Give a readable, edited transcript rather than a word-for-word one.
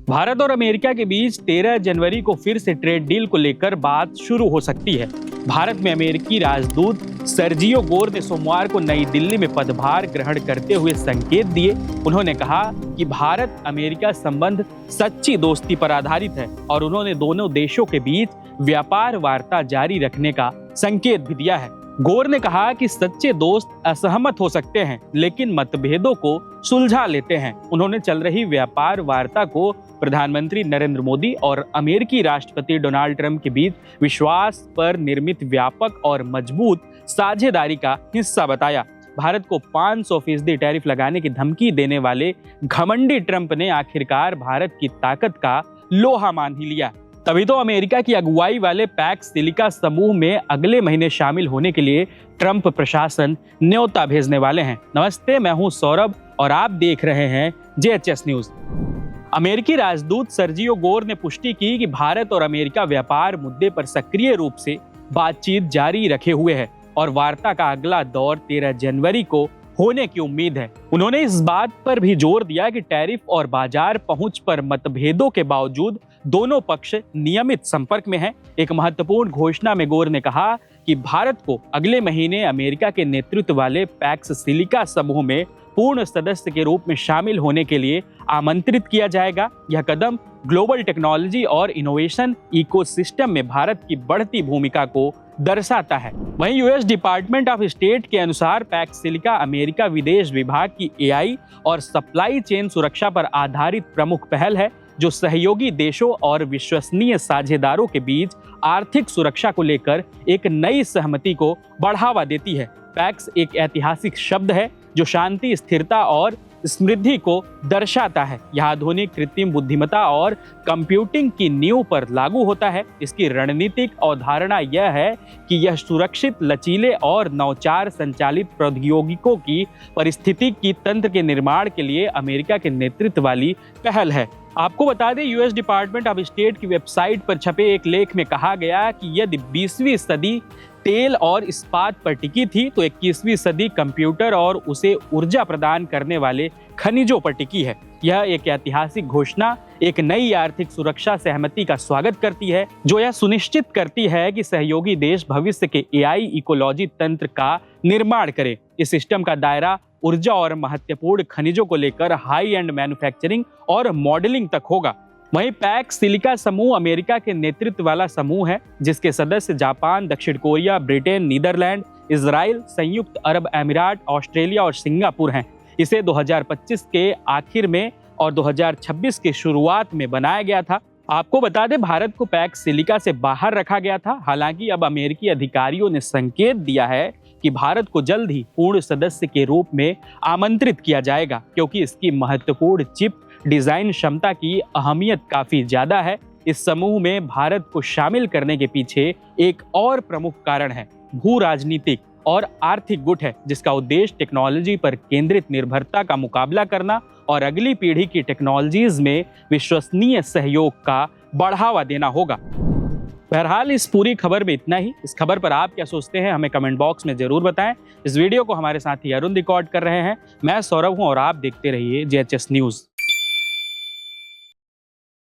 भारत और अमेरिका के बीच 13 जनवरी को फिर से ट्रेड डील को लेकर बात शुरू हो सकती है। भारत में अमेरिकी राजदूत सर्जियो गोर ने सोमवार को नई दिल्ली में पदभार ग्रहण करते हुए संकेत दिए। उन्होंने कहा कि भारत अमेरिका संबंध सच्ची दोस्ती पर आधारित है और उन्होंने दोनों देशों के बीच व्यापार वार्ता जारी रखने का संकेत भी दिया है। गोर ने कहा कि सच्चे दोस्त असहमत हो सकते हैं लेकिन मतभेदों को सुलझा लेते हैं। उन्होंने चल रही व्यापार वार्ता को प्रधानमंत्री नरेंद्र मोदी और अमेरिकी राष्ट्रपति डोनाल्ड ट्रंप के बीच विश्वास पर निर्मित व्यापक और मजबूत साझेदारी का हिस्सा बताया। भारत को 500% टैरिफ लगाने की धमकी देने वाले घमंडी ट्रंप ने आखिरकार भारत की ताकत का लोहा मान ही लिया। तभी तो अमेरिका की अगुवाई वाले पैक्स सिलिका समूह में अगले महीने शामिल होने के लिए ट्रंप प्रशासन न्योता भेजने वाले हैं। नमस्ते, मैं हूं सौरभ और आप देख रहे हैं JHS न्यूज। अमेरिकी राजदूत सर्जियो गोर ने पुष्टि की कि भारत और अमेरिका व्यापार मुद्दे पर सक्रिय रूप से बातचीत जारी रखे हुए है और वार्ता का अगला दौर 13 जनवरी को होने की उम्मीद है। उन्होंने इस बात पर भी जोर दिया कि टैरिफ और बाजार पहुंच पर मतभेदों के बावजूद दोनों पक्ष नियमित संपर्क में हैं। एक महत्वपूर्ण घोषणा में गोर ने कहा कि भारत को अगले महीने अमेरिका के नेतृत्व वाले पैक्स सिलिका समूह में पूर्ण सदस्य के रूप में शामिल होने के लिए आमंत्रित किया जाएगा। यह कदम ग्लोबल टेक्नोलॉजी और इनोवेशन इकोसिस्टम में भारत की बढ़ती भूमिका को दर्शाता है। वहीं यूएस डिपार्टमेंट ऑफ स्टेट के अनुसार पैक्स सिलिका अमेरिका विदेश विभाग की AI और सप्लाई चेन सुरक्षा पर आधारित प्रमुख पहल है जो सहयोगी देशों और विश्वसनीय साझेदारों के बीच आर्थिक सुरक्षा को लेकर एक नई सहमति को बढ़ावा देती है। पैक्स एक ऐतिहासिक शब्द है जो शांति, स्थिरता और समृद्धि को दर्शाता है। यह आधुनिक कृत्रिम बुद्धिमत्ता और कंप्यूटिंग की नींव पर लागू होता है। इसकी रणनीतिक अवधारणा यह है कि यह सुरक्षित, लचीले और नवाचार संचालित प्रौद्योगिकों की परिस्थितिकी तंत्र के निर्माण के लिए अमेरिका के नेतृत्व वाली पहल है। आपको बता दें, यूएस डिपार्टमेंट ऑफ स्टेट की वेबसाइट पर छपे एक लेख में कहा गया कि यदि 20वीं सदी तेल और इस्पात पर टिकी थी तो 21वीं सदी कंप्यूटर और उसे ऊर्जा प्रदान करने वाले खनिजों पर टिकी है। यह एक ऐतिहासिक घोषणा एक नई आर्थिक सुरक्षा सहमति का स्वागत करती है जो यह सुनिश्चित करती है कि सहयोगी देश भविष्य के AI इकोलॉजी तंत्र का निर्माण करें। इस सिस्टम का दायरा ऊर्जा और महत्वपूर्ण खनिजों को लेकर हाई एंड मैन्युफैक्चरिंग और मॉडलिंग तक होगा। वहीं पैक्स सिलिका समूह अमेरिका के नेतृत्व वाला समूह है जिसके सदस्य जापान, दक्षिण कोरिया, ब्रिटेन, नीदरलैंड, इजराइल, संयुक्त अरब अमीरात, ऑस्ट्रेलिया और सिंगापुर हैं। इसे 2025 के आखिर में और 2026 की शुरुआत में बनाया गया था। आपको बता दें, भारत को पैक्स सिलिका से बाहर रखा गया था। हालांकि अब अमेरिकी अधिकारियों ने संकेत दिया है कि भारत को जल्द ही पूर्ण सदस्य के रूप में आमंत्रित किया जाएगा क्योंकि इसकी महत्वपूर्ण चिप डिजाइन क्षमता की अहमियत काफी ज्यादा है। इस समूह में भारत को शामिल करने के पीछे एक और प्रमुख कारण है, भू राजनीतिक और आर्थिक गुट है जिसका उद्देश्य टेक्नोलॉजी पर केंद्रित निर्भरता का मुकाबला करना और अगली पीढ़ी की टेक्नोलॉजीज में विश्वसनीय सहयोग का बढ़ावा देना होगा। बहरहाल इस पूरी खबर में इतना ही। इस खबर पर आप क्या सोचते हैं हमें कमेंट बॉक्स में जरूर बताएं। इस वीडियो को हमारे साथी अरुण रिकॉर्ड कर रहे हैं। मैं सौरभ हूं और आप देखते रहिए JHS न्यूज।